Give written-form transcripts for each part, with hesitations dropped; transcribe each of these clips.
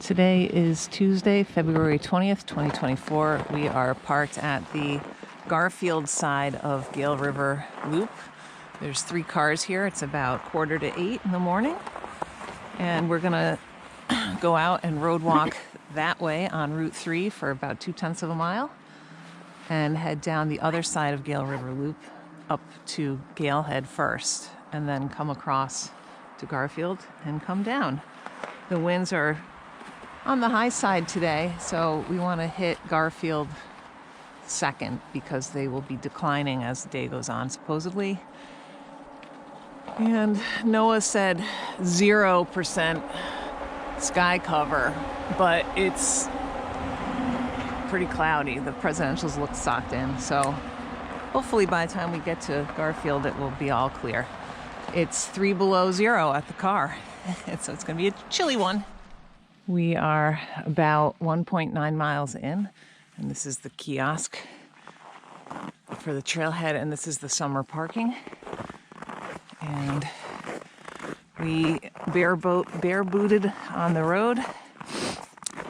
Today is Tuesday, February 20th, 2024. We are parked at the Garfield side of Gale River Loop. There's 3 cars here. It's about 7:45 in the morning. And we're gonna go out and road walk that way on Route 3 for about 0.2 of a mile and head down the other side of Gale River Loop up to Galehead first and then come across to Garfield and come down. The winds are on the high side today, so we want to hit Garfield second because they will be declining as the day goes on, supposedly. And Noah said 0% sky cover, but it's pretty cloudy. The presidentials look socked in, so hopefully by the time we get to Garfield it will be all clear. It's 3 below 0 at the car, so it's going to be a chilly one. We are about 1.9 miles in, and this is the kiosk for the trailhead, and this is the summer parking. And we bare booted on the road,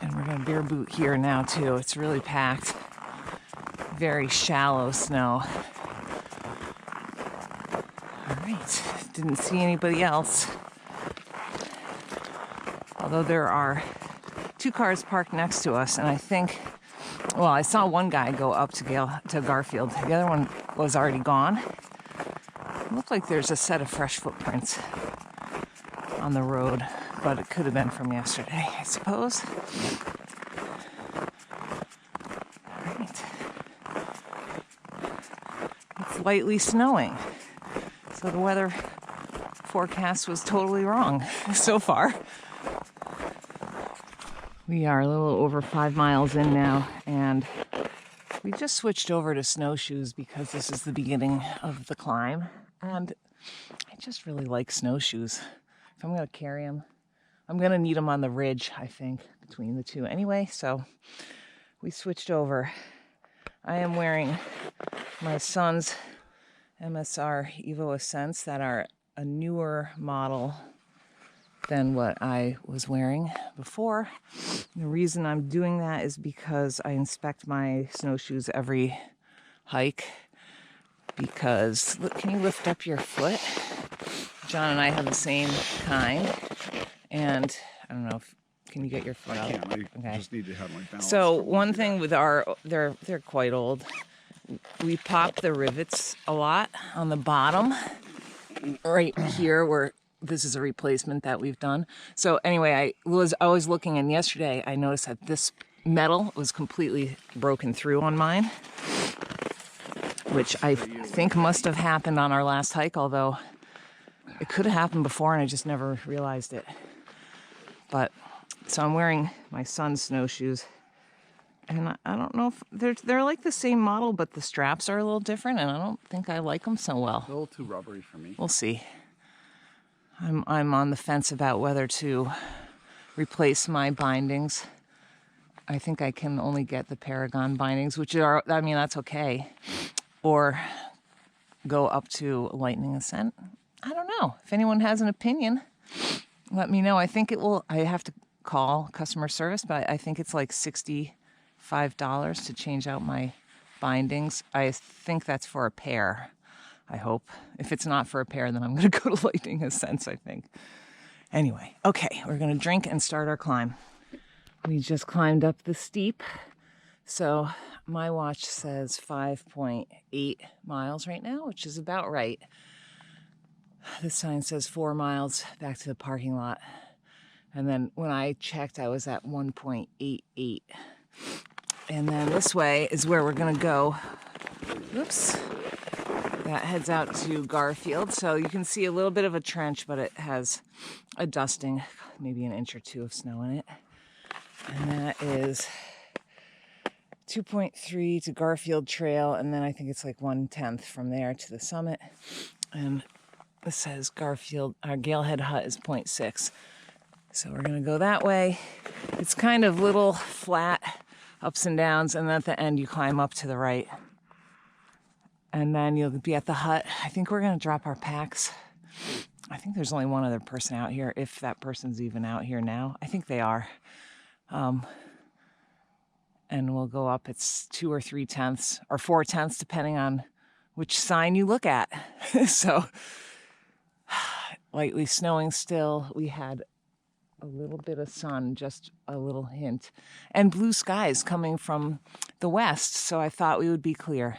and we're going to bare boot here now too. It's really packed, very shallow snow. All right, didn't see anybody else. Although there are 2 cars parked next to us, and I think, well, I saw one guy go up to Garfield. The other one was already gone. It looked like there's a set of fresh footprints on the road, but it could have been from yesterday, I suppose. All right. It's lightly snowing, so the weather forecast was totally wrong so far. We are a little over 5 miles in now, and we just switched over to snowshoes because this is the beginning of the climb, and I just really like snowshoes. If I'm going to carry them, I'm going to need them on the ridge, I think, between the two anyway, so we switched over. I am wearing my son's MSR Evo Ascents that are a newer model than what I was wearing before. The reason I'm doing that is because I inspect my snowshoes every hike, because, look, can you lift up your foot? John and I have the same kind, and I don't know if, can you get your foot up? I can, I just need to have my balance. So one thing with they're quite old. We pop the rivets a lot on the bottom, right here where this is a replacement that we've done. So anyway, I was looking, and yesterday I noticed that this metal was completely broken through on mine, which I think must have happened on our last hike, although it could have happened before and I just never realized it. But so I'm wearing my son's snowshoes, and I don't know if they're like the same model, but the straps are a little different, and I don't think I like them so well. A little too rubbery for me. We'll see. I'm on the fence about whether to replace my bindings. I think I can only get the Paragon bindings, which are, I mean, that's okay. Or go up to Lightning Ascent. I don't know. If anyone has an opinion, let me know. I think it will, I have to call customer service, but I think it's like $65 to change out my bindings. I think that's for a pair. I hope. If it's not for a pair, then I'm going to go to Lightning Ascents, I think. Anyway, okay, we're going to drink and start our climb. We just climbed up the steep. So my watch says 5.8 miles right now, which is about right. This sign says 4 miles back to the parking lot. And then when I checked, I was at 1.88. And then this way is where we're going to go. Oops. That heads out to Garfield, so you can see a little bit of a trench, but it has a dusting, maybe 1 inch or 2 of snow in it. And that is 2.3 to Garfield Trail, and then I think it's like 1/10 from there to the summit. And it says Galehead Hut is 0.6. So we're gonna go that way. It's kind of little flat ups and downs, and then at the end you climb up to the right. And then you'll be at the hut. I think we're going to drop our packs. I think there's only one other person out here, if that person's even out here now. I think they are. And we'll go up. It's 2 or 3 tenths or 4 tenths, depending on which sign you look at. So lightly snowing still. We had a little bit of sun, just a little hint, and blue skies coming from the west. So I thought we would be clear,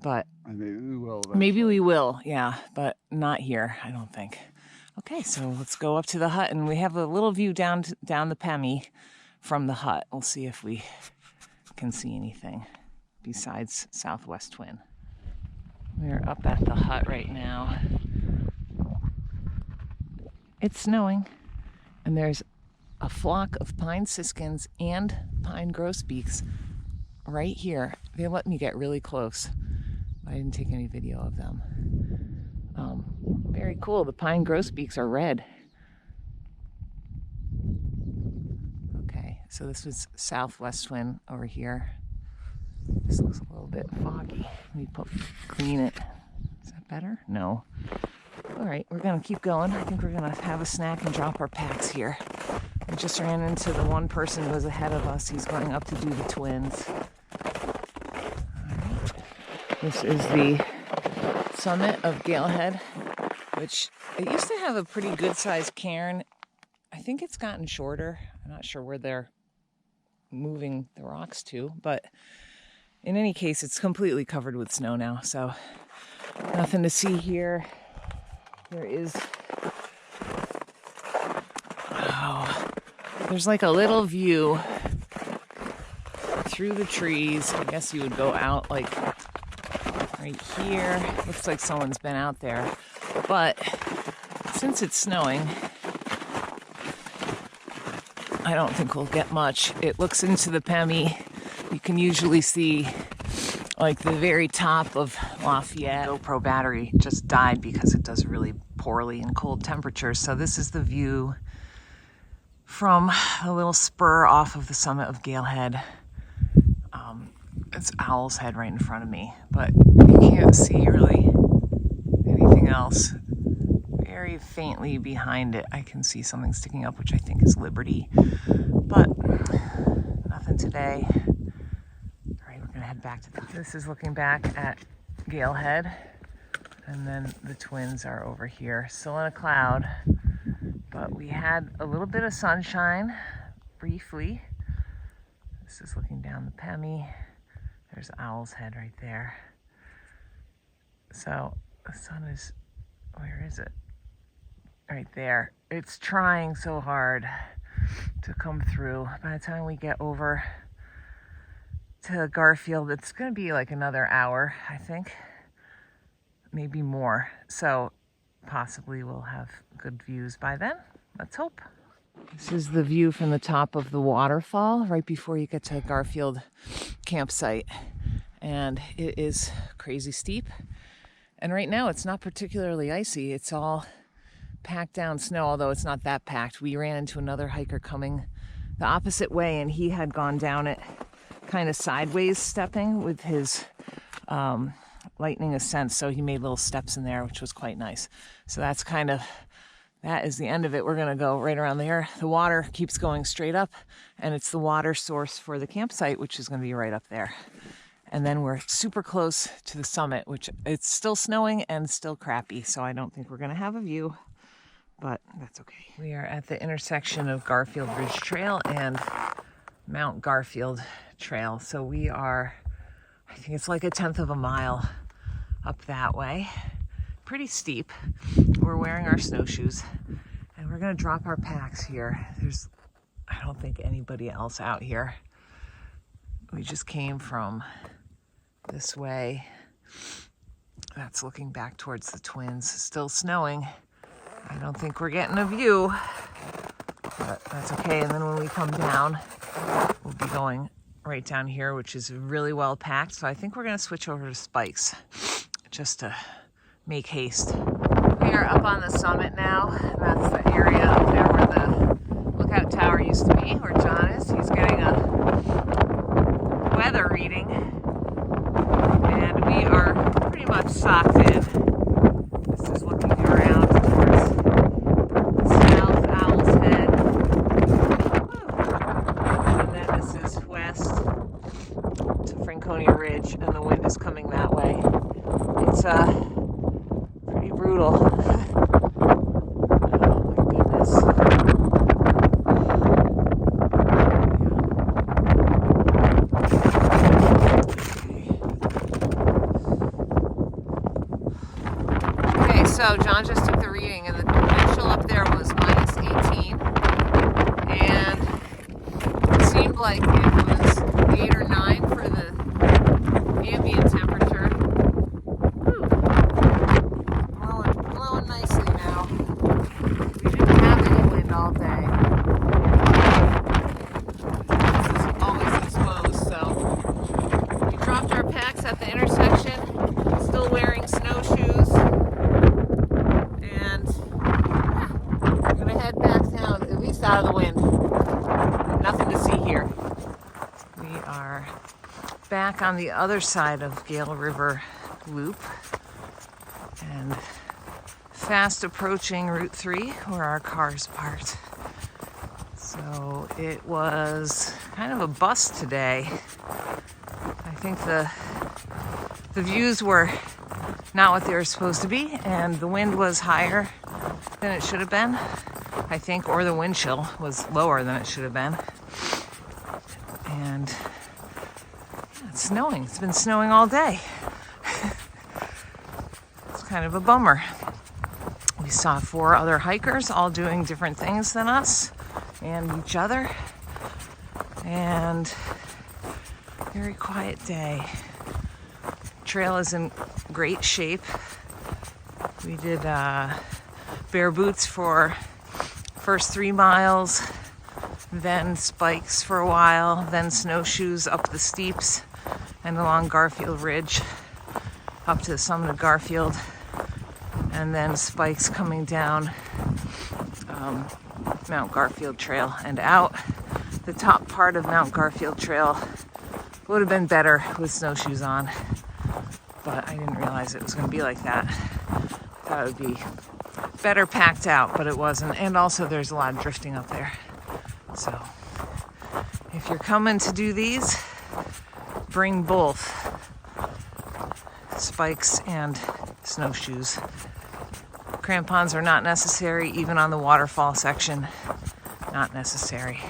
but Maybe we will. maybe we will. Yeah, but not here, I don't think. Okay, so let's go up to the hut, and we have a little view down the Pemmy from the hut. We'll see if we can see anything besides Southwest Twin. We're up at the hut right now. It's snowing, and there's a flock of pine siskins and pine grosbeaks right here. They let me get really close. I didn't take any video of them. Very cool. The pine grosbeaks are red. Okay, so this was Southwest Twin over here. This looks a little bit foggy. Let me clean it. Is that better? No. All right, we're gonna keep going. I think we're gonna have a snack and drop our packs here. We just ran into the one person who was ahead of us. He's going up to do the twins. All right. This is the summit of Galehead, which it used to have a pretty good sized cairn. I think it's gotten shorter. I'm not sure where they're moving the rocks to, but in any case, it's completely covered with snow now, so nothing to see here. There is, there's like a little view through the trees. I guess you would go out like right here. Looks like someone's been out there, but since it's snowing, I don't think we'll get much. It looks into the Pemmy. You can usually see like the very top of Lafayette. GoPro battery just died because it does really poorly in cold temperatures. So this is the view from a little spur off of the summit of Galehead. It's Owl's Head right in front of me, but you can't see really anything else. Very faintly behind it, I can see something sticking up, which I think is Liberty, but nothing today. All right, we're gonna head back to this is looking back at Galehead, and then the twins are over here, still in a cloud, but we had a little bit of sunshine briefly. This is looking down the Pemmy. There's Owl's Head right there. So the sun is, where is it? Right there. It's trying so hard to come through. By the time we get over to Garfield, it's going to be like another hour, I think. Maybe more. So possibly we'll have good views by then. Let's hope. This is the view from the top of the waterfall right before you get to Garfield campsite. And it is crazy steep. And right now it's not particularly icy. It's all packed down snow, although it's not that packed. We ran into another hiker coming the opposite way, and he had gone down it kind of sideways stepping with his lightning ascent. So he made little steps in there, which was quite nice. So that is the end of it. We're gonna go right around there. The water keeps going straight up, and it's the water source for the campsite, which is gonna be right up there. And then we're super close to the summit, which it's still snowing and still crappy, so I don't think we're gonna have a view, but that's okay. We are at the intersection of Garfield Ridge Trail and Mount Garfield Trail. So we are, I think it's like 1/10 of a mile up that way. Pretty steep. We're wearing our snowshoes, and we're gonna drop our packs here. There's, I don't think anybody else out here. We just came from this way. That's looking back towards the twins. Still snowing. I don't think we're getting a view, but that's okay. And then when we come down, we'll be going right down here, which is really well packed. So I think we're gonna switch over to spikes just to make haste. We are up on the summit now. That's the area up there where the lookout tower used to be, where John is. He's getting a weather reading, and we are pretty much socked in. This is looking around towards South Owl's Head. looked like it was 8 or 9 for the ambient temperature. Whew. Blowing nicely now. We didn't have any wind all day. This is always exposed, so we dropped our packs at the intersection, still wearing snowshoes, and I'm gonna head back down, at least out of the wind. Nothing to see here. We are back on the other side of Gale River Loop and fast approaching Route 3 where our car's parked. So it was kind of a bust today. I think the views were not what they were supposed to be, and the wind was higher than it should have been, I think, or the wind chill was lower than it should have been. And it's snowing. It's been snowing all day. It's kind of a bummer. We saw 4 other hikers all doing different things than us and each other. And very quiet day. Trail is in great shape. We did bare boots for first 3 miles, then spikes for a while, then snowshoes up the steeps and along Garfield Ridge up to the summit of Garfield, and then spikes coming down Mount Garfield Trail and out. The top part of Mount Garfield Trail would have been better with snowshoes on, but I didn't realize it was going to be like that. Thought it would be better packed out, but it wasn't. And also there's a lot of drifting up there. So if you're coming to do these, bring both spikes and snowshoes. Crampons are not necessary, even on the waterfall section. Not necessary.